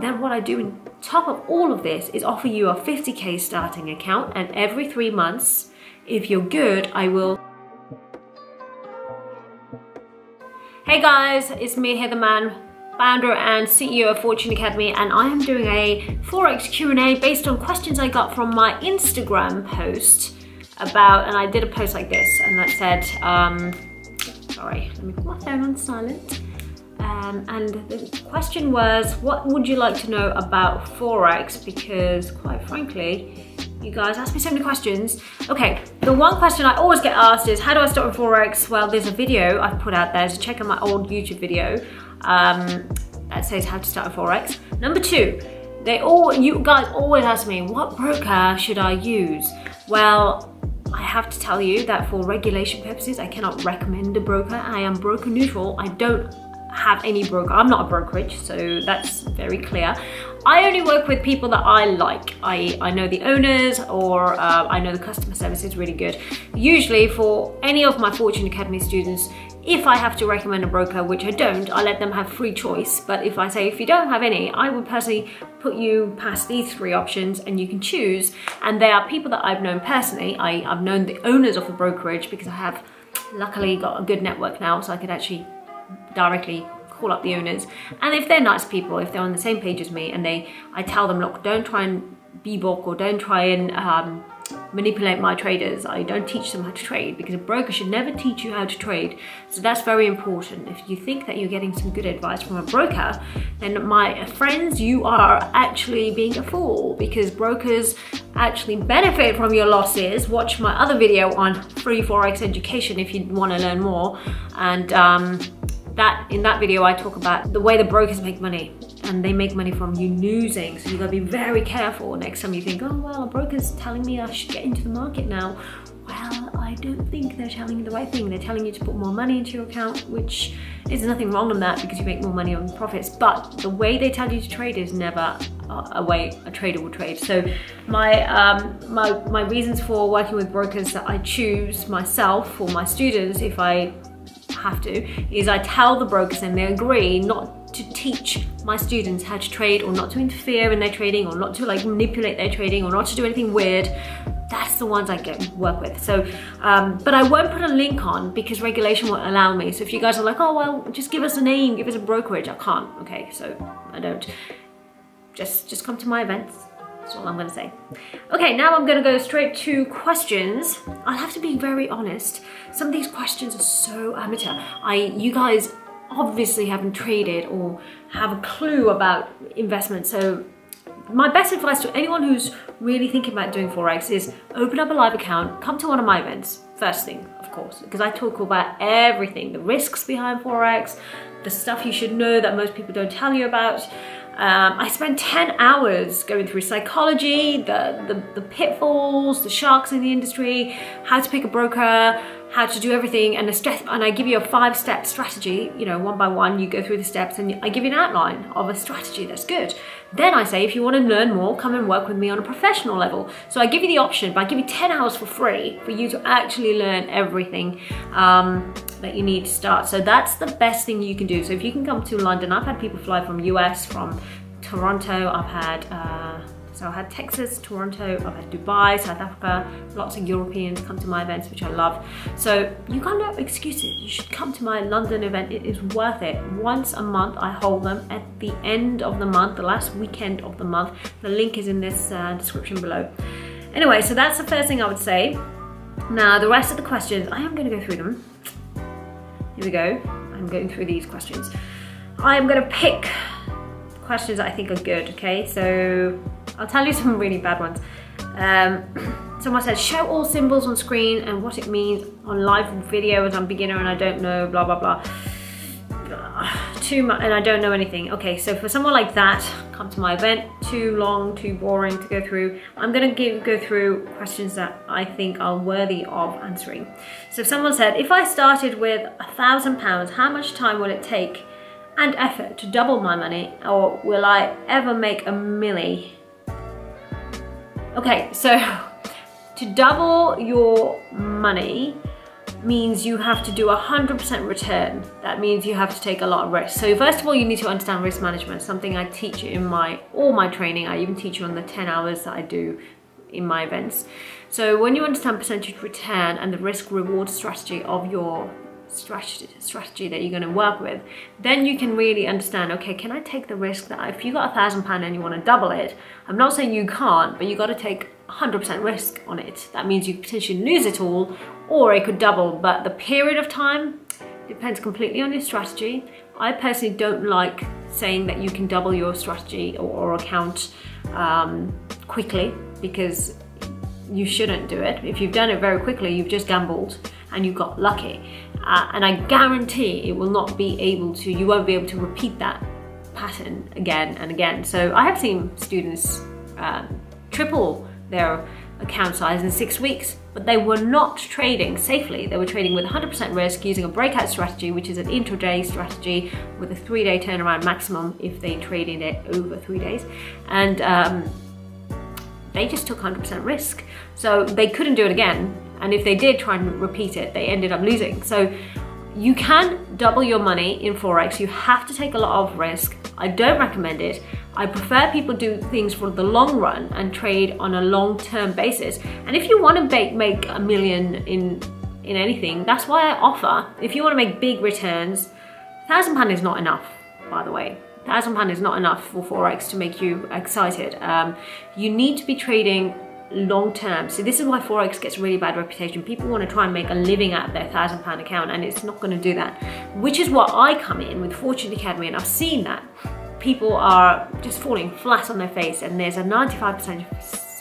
then what I do on top of all of this is offer you a 50K starting account, and every 3 months, if you're good, I will. Hey guys, it's me, Hither Mann, founder and CEO of Fortune Academy, and I am doing a Forex Q&A based on questions I got from my Instagram post about, and I did a post like this, and that said, sorry, let me put my phone on silent. And the question was, what would you like to know about Forex? Because quite frankly, you guys ask me so many questions. Okay, the one question I always get asked is, how do I start with Forex? Well, there's a video I've put out there, so check out my old YouTube video that says how to start with Forex. Number two, you guys always ask me, what broker should I use? Well, I have to tell you that for regulation purposes, I cannot recommend a broker. I am broker neutral. I don't have any broker. I'm not a brokerage, so that's very clear. I only work with people that I like. I know the owners, or I know the customer service is really good. Usually for any of my Fortune Academy students, if I have to recommend a broker, which I don't, I let them have free choice. But if I say, if you don't have any, I would personally put you past these 3 options and you can choose. And they are people that I've known personally. I've known the owners of the brokerage because I have luckily got a good network now, so I could actually directly call up the owners. And if they're nice people, if they're on the same page as me, and I tell them, look, don't try and bebop or don't try and manipulate my traders. I don't teach them how to trade, because a broker should never teach you how to trade. So that's very important. If you think that you're getting some good advice from a broker, then my friends, you are actually being a fool, because brokers actually benefit from your losses. Watch my other video on free Forex education if you want to learn more. And in that video, I talk about the way the brokers make money, and they make money from you losing. So you gotta be very careful next time you think, oh, well, a broker's telling me I should get into the market now. Well, I don't think they're telling you the right thing. They're telling you to put more money into your account, which is nothing wrong on that because you make more money on profits. But the way they tell you to trade is never a way a trader will trade. So my reasons for working with brokers that I choose myself for my students, if I have to, is I tell the brokers, and they agree, not to teach my students how to trade, or not to interfere in their trading, or not to like manipulate their trading, or not to do anything weird. That's the ones I work with. So but I won't put a link on because regulation won't allow me. So if you guys are like, oh well, just give us a name, give us a brokerage, I can't. Okay, so I don't. Just come to my events. That's all I'm gonna say. Okay, now I'm gonna go straight to questions. I'll have to be very honest. Some of these questions are so amateur. You guys obviously haven't traded or have a clue about investment. So my best advice to anyone who's really thinking about doing Forex is open up a live account, come to one of my events, first thing, of course, because I talk about everything, the risks behind Forex, the stuff you should know that most people don't tell you about. I spent 10 hours going through psychology, the pitfalls, the sharks in the industry, how to pick a broker, how to do everything, and I give you a 5-step strategy, you know, one by one, you go through the steps, and I give you an outline of a strategy that's good. Then I say, if you want to learn more, come and work with me on a professional level. So I give you the option, but I give you 10 hours for free for you to actually learn everything that you need to start. So that's the best thing you can do. So if you can come to London, I've had people fly from US, from Toronto, I've had Texas, Toronto, I've had Dubai, South Africa, lots of Europeans come to my events, which I love. So you got no excuses. You should come to my London event. It is worth it. Once a month, I hold them at the end of the month, the last weekend of the month. The link is in this description below. Anyway, so that's the first thing I would say. Now, the rest of the questions, I am going to go through them. Here we go. I'm going through these questions. I'm going to pick questions that I think are good, okay? So I'll tell you some really bad ones. Someone said, show all symbols on screen and what it means on live video as I'm a beginner and I don't know, blah, blah, blah. Too much, and I don't know anything. Okay, so for someone like that, come to my event. Too long, too boring to go through. I'm gonna go through questions that I think are worthy of answering. So someone said, if I started with £1,000, how much time will it take and effort to double my money, or will I ever make a milli? Okay, so to double your money, means you have to do 100% return. That means you have to take a lot of risk. So first of all, you need to understand risk management, something I teach in all my training. I even teach you on the 10 hours that I do in my events. So when you understand percentage return and the risk reward strategy of your strategy that you're going to work with, then you can really understand, okay, can I take the risk that if you got £1,000 and you want to double it, I'm not saying you can't, but you got to take 100% risk on it. That means you potentially lose it all, or it could double, but the period of time depends completely on your strategy. I personally don't like saying that you can double your strategy or account quickly, because you shouldn't do it. If you've done it very quickly, you've just gambled and you got lucky. And I guarantee it will not be able to, you won't be able to repeat that pattern again and again. So I have seen students triple their account size in 6 weeks, but they were not trading safely. They were trading with 100% risk using a breakout strategy, which is an intraday strategy with a 3-day turnaround maximum if they traded it over 3 days. And they just took 100% risk. So they couldn't do it again. And if they did try and repeat it, they ended up losing. So you can double your money in Forex. You have to take a lot of risk. I don't recommend it. I prefer people do things for the long run and trade on a long-term basis. And if you want to make $1 million in anything, that's why I offer, if you want to make big returns, £1,000 is not enough, by the way. £1,000 is not enough for Forex to make you excited. You need to be trading long term. So this is why Forex gets really bad reputation. People want to try and make a living out of their £1,000 account, and it's not going to do that. Which is what I come in with Fortune Academy, and I've seen that people are just falling flat on their face, and there's a 95%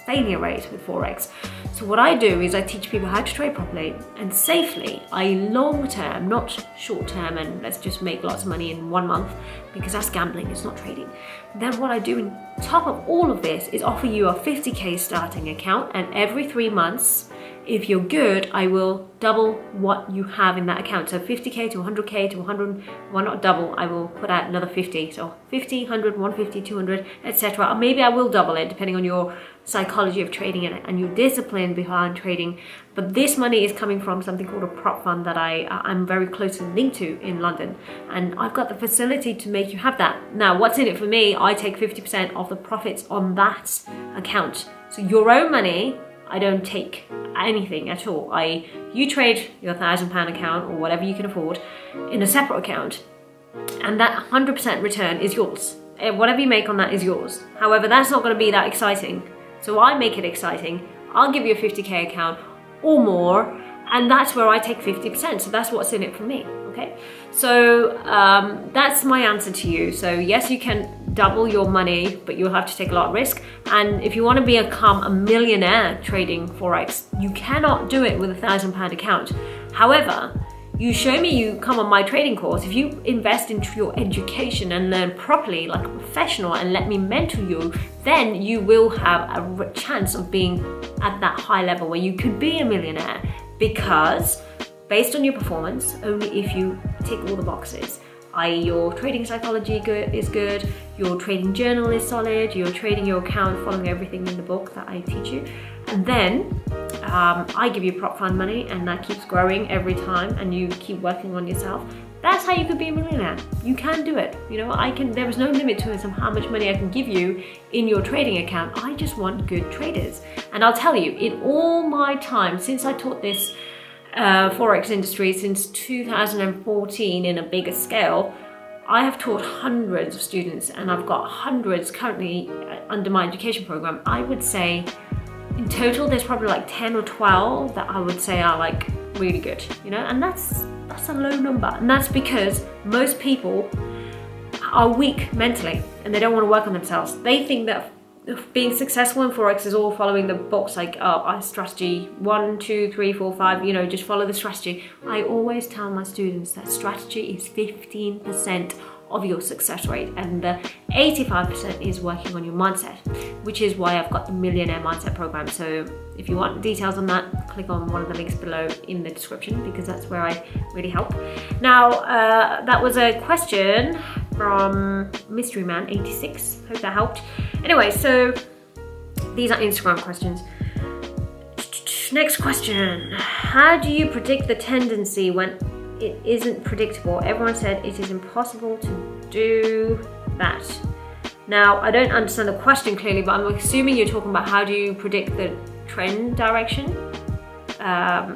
failure rate with Forex. So what I do is I teach people how to trade properly and safely, i.e. long term, not short term and let's just make lots of money in 1 month, because that's gambling, it's not trading. Then what I do on top of all of this is offer you a 50k starting account, and every 3 months, if you're good, I will double what you have in that account. So 50k to 100k to 100, well not double, I will put out another 50. So 50, 100, 150, 200, etc. Or maybe I will double it depending on your psychology of trading and your discipline behind trading. But this money is coming from something called a prop fund that I'm very closely linked to in London. And I've got the facility to make you have that. Now, what's in it for me? I take 50% of the profits on that account. So your own money, I don't take anything at all. You trade your £1,000 account or whatever you can afford in a separate account, and that 100% return is yours. Whatever you make on that is yours. However, that's not going to be that exciting. So I make it exciting. I'll give you a 50k account or more, and that's where I take 50%. So that's what's in it for me. Okay. So that's my answer to you. So yes, you can double your money, but you'll have to take a lot of risk. And if you want to become a millionaire trading Forex, you cannot do it with a £1,000 account. However, you show me, you come on my trading course, if you invest into your education and learn properly like a professional and let me mentor you, then you will have a chance of being at that high level where you could be a millionaire, because based on your performance, only if you tick all the boxes, i.e. your trading psychology is good, your trading journal is solid, you're trading your account following everything in the book that I teach you, and then I give you prop fund money, and that keeps growing every time, and you keep working on yourself. That's how you could be a millionaire. You can do it. You know, there is no limit to how much money I can give you in your trading account. I just want good traders. And I'll tell you, in all my time since I taught this Forex industry since 2014 in a bigger scale, I have taught hundreds of students, and I've got hundreds currently under my education program. I would say in total there's probably like 10 or 12 that I would say are like really good, you know, and that's a low number. And that's because most people are weak mentally and they don't want to work on themselves. They think that being successful in Forex is all following the books, like strategy 1, 2, 3, 4, 5, you know, just follow the strategy. I always tell my students that strategy is 15% of your success rate, and the 85% is working on your mindset, which is why I've got the Millionaire Mindset Program. So if you want details on that, click on one of the links below in the description, because that's where I really help. Now, that was a question from Mystery Man 86. Hope that helped. Anyway, so these are Instagram questions. next question. How do you predict the tendency when it isn't predictable? Everyone said it is impossible to do that. Now, I don't understand the question clearly, but I'm assuming you're talking about how do you predict the trend direction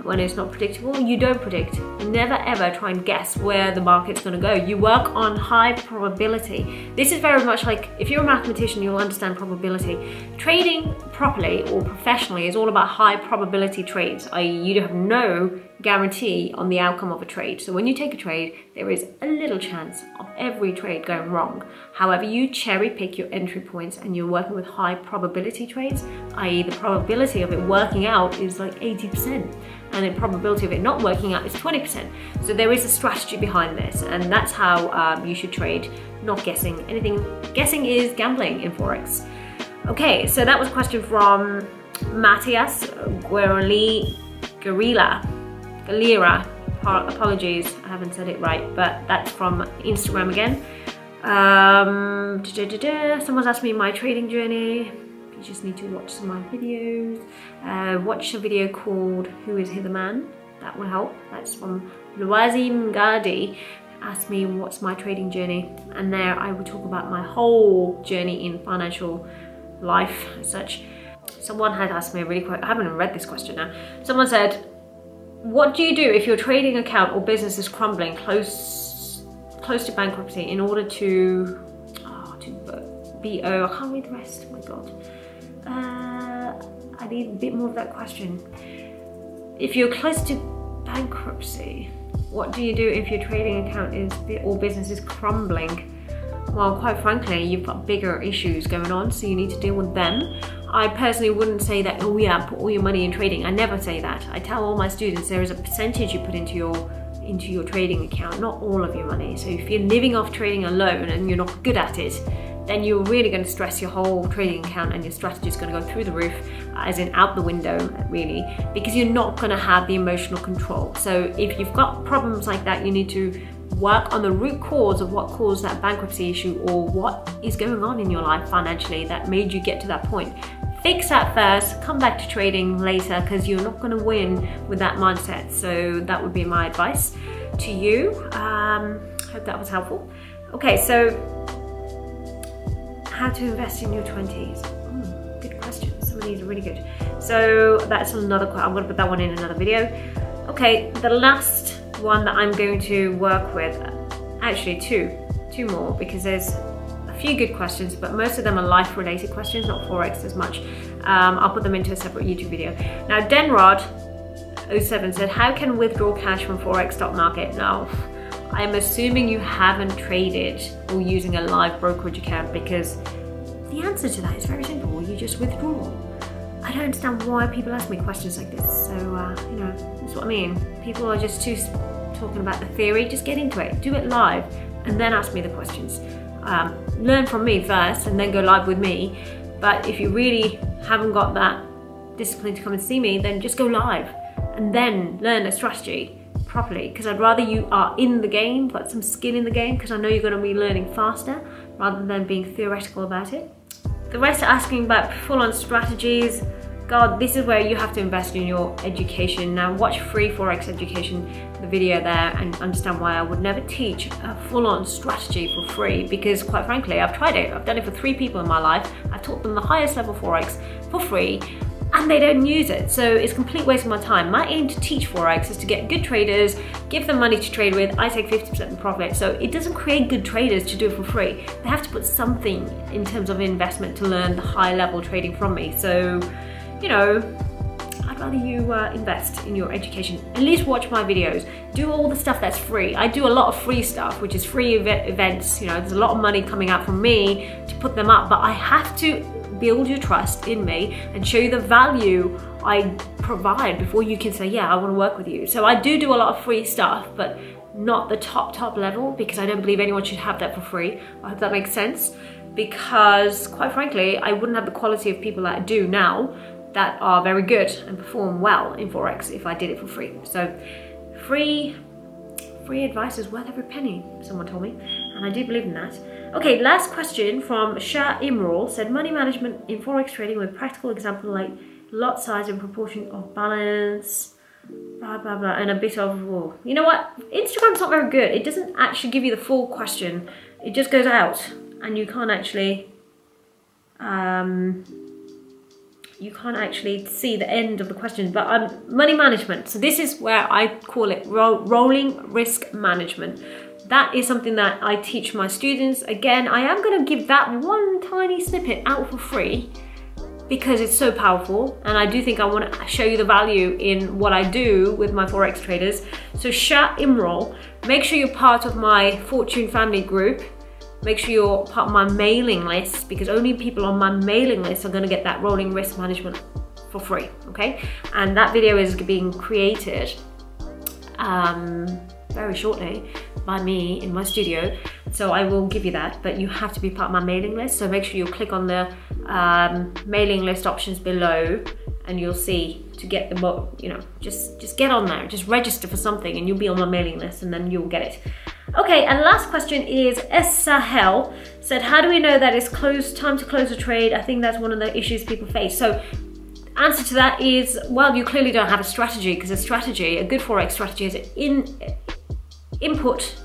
when it's not predictable. You don't predict. Never ever try and guess where the market's going to go. You work on high probability. This is very much like, if you're a mathematician, you'll understand probability. Trading properly or professionally is all about high probability trades, i.e. you have no guarantee on the outcome of a trade. So when you take a trade, there is a little chance of every trade going wrong. However, you cherry pick your entry points and you're working with high probability trades, i.e. the probability of it working out is like 80% and the probability of it not working out is 20%. So there is a strategy behind this, and that's how you should trade, not guessing anything. Guessing is gambling in Forex. Okay, so that was a question from Matthias Galera. Apologies, I haven't said it right, but that's from Instagram again. Someone's asked me my trading journey. You just need to watch some of my videos. Watch a video called Who is Hither Mann? That will help. That's from Luazim Gadi. Asked me what's my trading journey, and there I will talk about my whole journey in financial life as such. Someone had asked me a really quick, I haven't even read this question now. Someone said, what do you do if your trading account or business is crumbling close to bankruptcy in order to I can't read the rest, oh my god. I need a bit more of that question. If you're close to bankruptcy, what do you do if your trading account or business is crumbling? Well, quite frankly, you've got bigger issues going on, so you need to deal with them. I personally wouldn't say that, oh yeah, put all your money in trading. I never say that. I tell all my students there is a percentage you put into your trading account, not all of your money. So if you're living off trading alone and you're not good at it, then you're really going to stress your whole trading account and your strategy is going to go through the roof, as in out the window really, because you're not going to have the emotional control. So if you've got problems like that, you need to work on the root cause of what caused that bankruptcy issue, or what is going on in your life financially that made you get to that point. Fix that first, come back to trading later, because you're not going to win with that mindset. So that would be my advice to you. Hope that was helpful. Okay, so how to invest in your 20s? Good question. Some of these are really good. So that's another question. I'm going to put that one in another video. Okay, the last one that I'm going to work with, actually two more, because there's a few good questions, but most of them are life related questions, not Forex as much. I'll put them into a separate YouTube video. Now, Denrod07 said, how can withdraw cash from Forex stock market? Now, I'm assuming you haven't traded or using a live brokerage account, because the answer to that is very simple. You just withdraw. I don't understand why people ask me questions like this. So, you know, that's what I mean. People are just too talking about the theory. Just get into it. Do it live and then ask me the questions. Learn from me first and then go live with me. But if you really haven't got that discipline to come and see me, then just go live and then learn a strategy properly, because I'd rather you are in the game, got some skin in the game, because I know you're going to be learning faster rather than being theoretical about it. The rest are asking about full-on strategies. God, this is where you have to invest in your education. Now watch free Forex education, the video there, and understand why I would never teach a full-on strategy for free, because quite frankly, I've tried it. I've done it for 3 people in my life. I've taught them the highest level Forex for free, and they don't use it. So it's a complete waste of my time. My aim to teach Forex is to get good traders, give them money to trade with. I take 50% of the profit. So it doesn't create good traders to do it for free. They have to put something in terms of investment to learn the high level trading from me. So, you know, I'd rather you invest in your education. At least watch my videos. Do all the stuff that's free. I do a lot of free stuff, which is free events. You know, there's a lot of money coming out from me to put them up, but I have to build your trust in me and show you the value I provide before you can say, yeah, I want to work with you. So I do a lot of free stuff, but not the top level, because I don't believe anyone should have that for free. I hope that makes sense, because quite frankly, I wouldn't have the quality of people that I do now that are very good and perform well in Forex if I did it for free. So free advice is worth every penny, someone told me, and I do believe in that. Okay, last question from Shah Imral said, money management in Forex trading with practical example like lot size in proportion of balance, blah blah blah, and a bit of, well, you know what, Instagram's not very good. It doesn't actually give you the full question. It just goes out and you can't actually see the end of the question. But money management, so this is where I call it rolling risk management. That is something that I teach my students. Again, I am going to give that one tiny snippet out for free because it's so powerful, and I do think I want to show you the value in what I do with my Forex traders. So enroll, make sure you're part of my Fortune family group, make sure you're part of my mailing list, because only people on my mailing list are going to get that rolling risk management for free, okay? And that video is being created very shortly by me in my studio, so I will give you that, but you have to be part of my mailing list. So make sure you click on the mailing list options below, and you'll see to get the, you know, just get on there, just register for something and you'll be on my mailing list, and then you'll get it. Okay, and last question is Sahel said, how do we know that it's time to close a trade? I think that's one of the issues people face. So answer to that is, well, you clearly don't have a strategy, because a good Forex strategy is input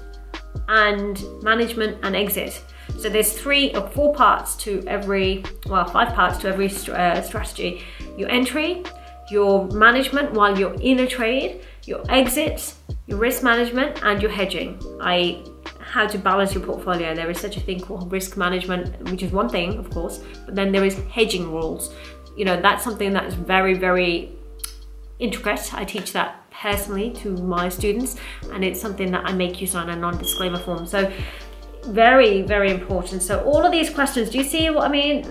and management and exit. So there's 3 or 4 parts to every, well, 5 parts to every strategy. Your entry, your management while you're in a trade, your exit, your risk management, and your hedging. How to balance your portfolio. There is such a thing called risk management, which is one thing, of course, but then there is hedging rules. You know, that's something that is very, very intricate. I teach that personally to my students, and it's something that I make you sign a non-disclaimer form. So very, very important. So all of these questions, do you see what I mean?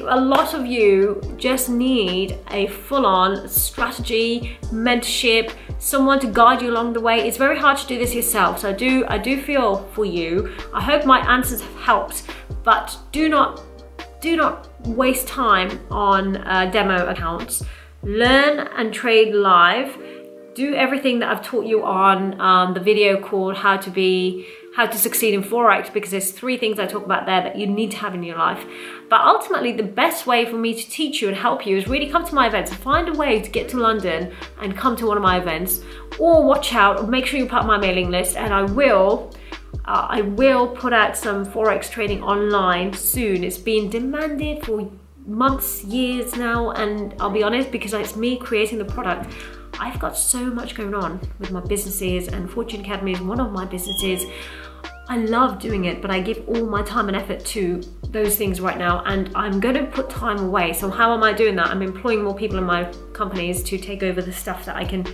A lot of you just need a full-on strategy, mentorship, someone to guide you along the way. It's very hard to do this yourself, so I do feel for you. I hope my answers have helped, but do not waste time on demo accounts. Learn and trade live. Do everything that I've taught you on the video called How to Succeed in Forex, because there's 3 things I talk about there that you need to have in your life. But ultimately, the best way for me to teach you and help you is really come to my events. Find a way to get to London and come to one of my events, or watch out, or make sure you're part of my mailing list, and I will put out some Forex trading online soon. It's been demanded for months, years now, and I'll be honest, because it's me creating the product, I've got so much going on with my businesses, and Fortune Academy is one of my businesses. I love doing it, but I give all my time and effort to those things right now, and I'm going to put time away. So how am I doing that? I'm employing more people in my companies to take over the stuff that I can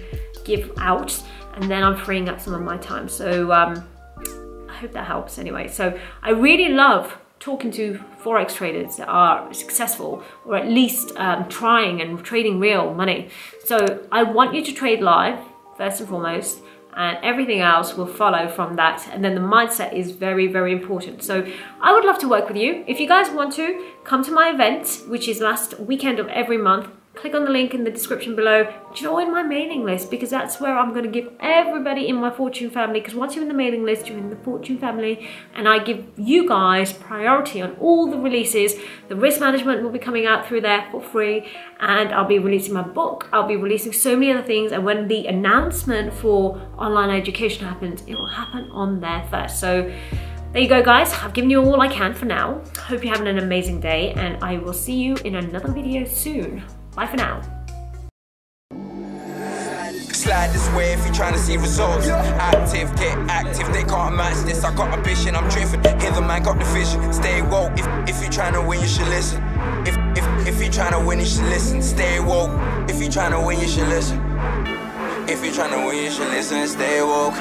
give out, and then I'm freeing up some of my time. So I hope that helps anyway. So I really love talking to Forex traders that are successful, or at least trying and trading real money. So I want you to trade live first and foremost, and everything else will follow from that. And then the mindset is very, very important. So I would love to work with you. If you guys want to, come to my event, which is last weekend of every month. Click on the link in the description below. Join my mailing list, because that's where I'm going to give everybody in my Fortune family, because once you're in the mailing list, you're in the Fortune family, and I give you guys priority on all the releases. The risk management will be coming out through there for free, and I'll be releasing my book. I'll be releasing so many other things, and when the announcement for online education happens, it will happen on there first. So there you go, guys. I've given you all I can for now. Hope you're having an amazing day, and I will see you in another video soon. Bye for now. Slide this way if you're trying to see results. Active, get active, they can't match this. I got ambition, I'm driven. Hither, man, got the vision. Stay woke. If you're trying to win, you should listen. If you're trying to win, you should listen. Stay woke. If you're trying to win, you should listen. If you're trying to win, you should listen. Stay woke.